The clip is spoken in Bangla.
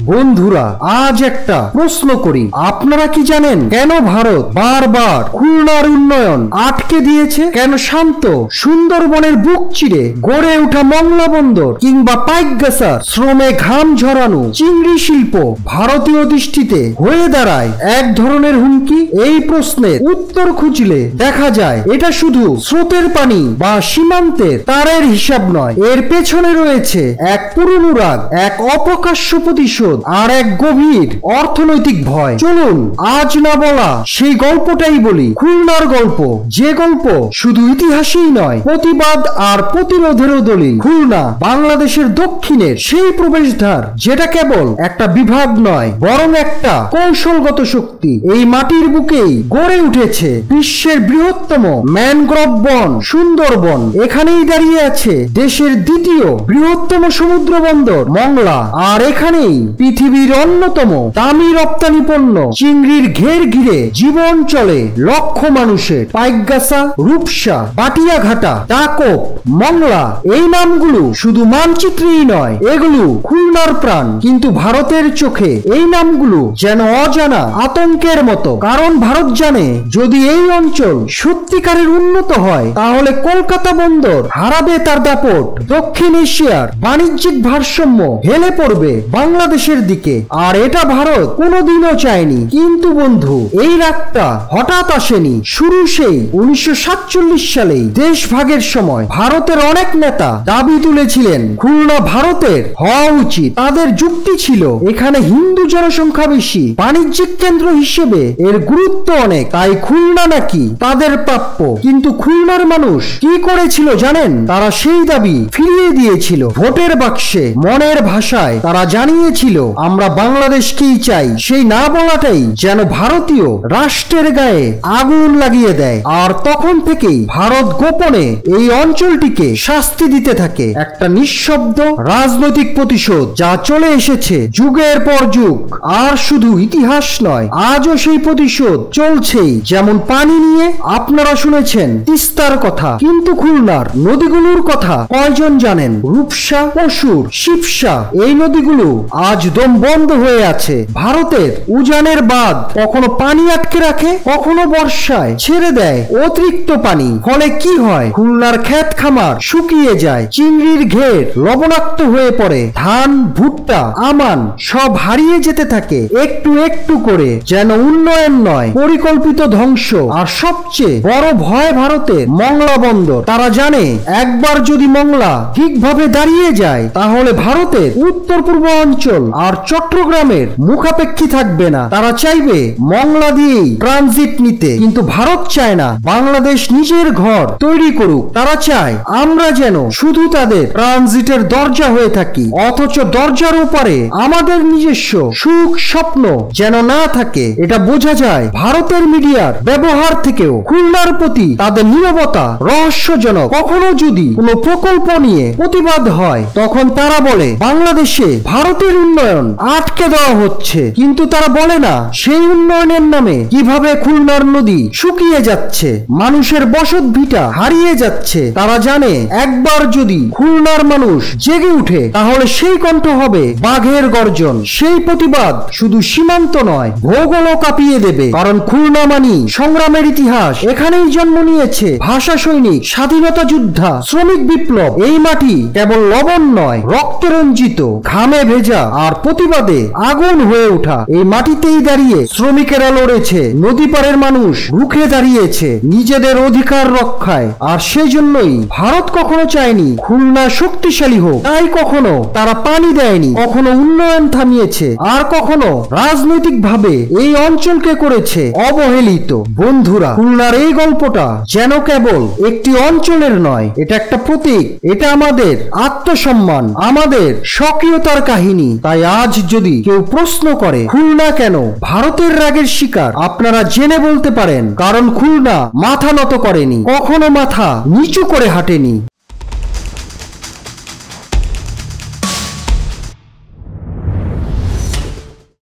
বন্ধুরা, আজ একটা প্রশ্ন করি। আপনারা কি জানেন কেন ভারত বারবার খুলনার উন্নয়ন আটকে দিয়েছে? কেন শান্ত সুন্দরবনের বুক চিরে গড়ে ওঠা মংলা বন্দর কিংবা পাইকগাছার শ্রমে ঘাম ঝরানো চিংড়ি শিল্প ভারতীয় দৃষ্টিতে হয়ে দাঁড়ায় এক ধরনের হুমকি? এই প্রশ্নের উত্তর খুঁজলে দেখা যায় এটা শুধু স্রোতের পানি বা সীমান্তের তারের হিসাব নয়, এর পেছনে রয়েছে এক পুরনো রাগ, এক অপ্রকাশ্য প্রতিশোধ আর এক গভীর অর্থনৈতিক ভয়। চলুন আজ না বলা সেই গল্পটাই বলি, খুলনার গল্প, যে গল্প শুধু ইতিহাসই নয়, প্রতিবাদ আর প্রতিরোধেরও দলিল। খুলনা বাংলাদেশের দক্ষিণের সেই প্রবেশদ্বার যেটা কেবল একটা বিভাগ নয়, বরং একটা কৌশলগত শক্তি। এই মাটির বুকেই গড়ে উঠেছে বিশ্বের বৃহত্তম ম্যানগ্রোভ বন সুন্দরবন। এখানেই দাঁড়িয়ে আছে দেশের দ্বিতীয় বৃহত্তম সমুদ্র বন্দর মংলা, আর এখানেই পৃথিবীর অন্যতম দামি রপ্তানি পণ্য চিংড়ির ঘের ঘিরে জীবন চলে লক্ষ মানুষের। পাইকগাছা, রূপসা, বাটিয়াঘাটা, ডাকপ, মংলা, এই নামগুলো শুধু মানচিত্রেই নয়, এগুলো খুলনার প্রাণ। কিন্তু ভারতের চোখে এই নামগুলো যেন অজানা আতঙ্কের মতো। কারণ ভারত জানে, যদি এই অঞ্চল সত্যিকারের উন্নত হয়, তাহলে কলকাতা বন্দর হারাবে তার দাপট, দক্ষিণ এশিয়ার বাণিজ্যিক ভারসাম্য হেলে পড়বে বাংলাদেশের দিকে। আর এটা ভারত কোনোদিনও চায়নি। কিন্তু বন্ধু, এই রাগটা হঠাৎ আসেনি। শুরু সেই 1947 সালেই। দেশ ভাগের সময় ভারতের অনেক নেতা দাবি তুলেছিলেন খুলনা ভারতের হওয়া উচিত। তাদের যুক্তি ছিল, এখানে হিন্দু জনসংখ্যা বেশি, বাণিজ্যিক কেন্দ্র হিসেবে এর গুরুত্ব অনেক, তাই খুলনা নাকি তাদের প্রাপ্য। কিন্তু খুলনার মানুষ কি করেছিল জানেন? তারা সেই দাবি ফিরিয়ে দিয়েছিল ভোটের বাক্সে। মনের ভাষায় তারা জানিয়েছিল, আমরা বাংলাদেশকেই চাই। সেই না বলাটাই যেন ভারতীয় রাষ্ট্রের গায়ে আগুন লাগিয়ে দেয়। আর তখন থেকেই ভারত গোপনে এই অঞ্চলটিকে শাস্তি দিতে থাকে, একটা নিঃশব্দ রাজনৈতিক প্রতিশোধ যা চলে এসেছে যুগের পর যুগ। আর শুধু ইতিহাস নয়, আজও সেই প্রতিশোধ চলছেই। যেমন পানি নিয়ে আপনারা শুনেছেন তিস্তার কথা, কিন্তু খুলনার নদীগুলোর কথা কয়জন জানেন? রূপসা, পশুর, শিবসা, এই নদীগুলো আজ দম বন্ধ হয়ে আছে। ভারতের উজানের বাঁধ কখনো পানি আটকে রাখে, কখনো বর্ষায় ছেড়ে দেয় অতিরিক্ত পানি। ফলে কি হয়? খুলনার ক্ষেত খামার শুকিয়ে যায়, চিংড়ির ঘের লবণাক্ত হয়ে পড়ে, ধান, ভুট্টা, আমান সব হারিয়ে যেতে থাকে একটু একটু করে। যেন উন্নয়ন নয়, পরিকল্পিত ধ্বংস। আর সবচেয়ে বড় ভয় ভারতের মংলা বন্দর। তারা জানে, একবার যদি মংলা ঠিকভাবে দাঁড়িয়ে যায়, তাহলে ভারতের উত্তর পূর্ব অঞ্চল আর চট্টগ্রামের মুখাপেক্ষী থাকবে না। তারা চাইবে মংলা দিয়েই ট্রানজিট নিতে। কিন্তু ভারত চায় না বাংলাদেশ নিজের ঘর তৈরি করুক। তারা চায় আমরা যেন শুধু তাদের ট্রানজিটের দরজা হয়ে থাকি, অথচ দরজার ওপারে আমাদের নিজস্ব সুখ স্বপ্ন যেন না থাকে। এটা বোঝা যায় ভারতের মিডিয়ার ব্যবহার থেকেও। খুলনার প্রতি তাদের নীরবতা রহস্যজনক। কখনো যদি কোনো প্রকল্প নিয়ে প্রতিবাদ হয়, তখন তারা বলে বাংলাদেশে ভারতের উন্নয়ন আটকে দেওয়া হচ্ছে। কিন্তু তারা বলে না সেই উন্নয়নের নামে কিভাবে খুলনার নদী শুকিয়ে যাচ্ছে, মানুষের বসত ভিটা হারিয়ে যাচ্ছে। তারা জানে, একবার যদি খুলনার মানুষ জেগে উঠে, তাহলে সেই কণ্ঠ হবে বাঘের গর্জন। সেই প্রতিবাদ শুধু সীমান্ত নয়, ভূগোলও কাঁপিয়ে দেবে। কারণ খুলনা মানি সংগ্রামের ইতিহাস। এখানেই জন্ম নিয়েছে ভাষা সৈনিক, স্বাধীনতা যোদ্ধা, শ্রমিক বিপ্লব। এই মাটি কেবল লবণ নয়, রক্তে রঞ্জিত, ঘামে ভেজা আর প্রতিবাদে আগুন হয়ে ওঠা। এই মাটিতেই দাঁড়িয়ে শ্রমিকেরা লড়েছে, নদী পারের মানুষ রুখে দাঁড়িয়েছে নিজেদের অধিকার রক্ষায়। আর সেজন্যই ভারত কখনো চায়নি খুলনা শক্তিশালী হোক। তাই কখনো তারা পানি দেয়নি, কখনো উন্নয়ন থামিয়েছে, আর কখনো রাজনৈতিক ভাবে এই অঞ্চলকে করেছে অবহেলিত। বন্ধুরা, খুলনার এই গল্পটা যেন কেবল একটি অঞ্চলের নয়, এটা একটা প্রতীক। এটা আমাদের আত্মসম্মান, আমাদের সক্রিয়তার কাহিনী। তাই আজ যদি কেউ প্রশ্ন করে খুলনা কেন ভারতের রাগের শিকার, আপনারা জেনে বলতে পারেন, কারণ খুলনা মাথা নত করেনি, কখনো মাথা নিচু করে হাঁটেনি।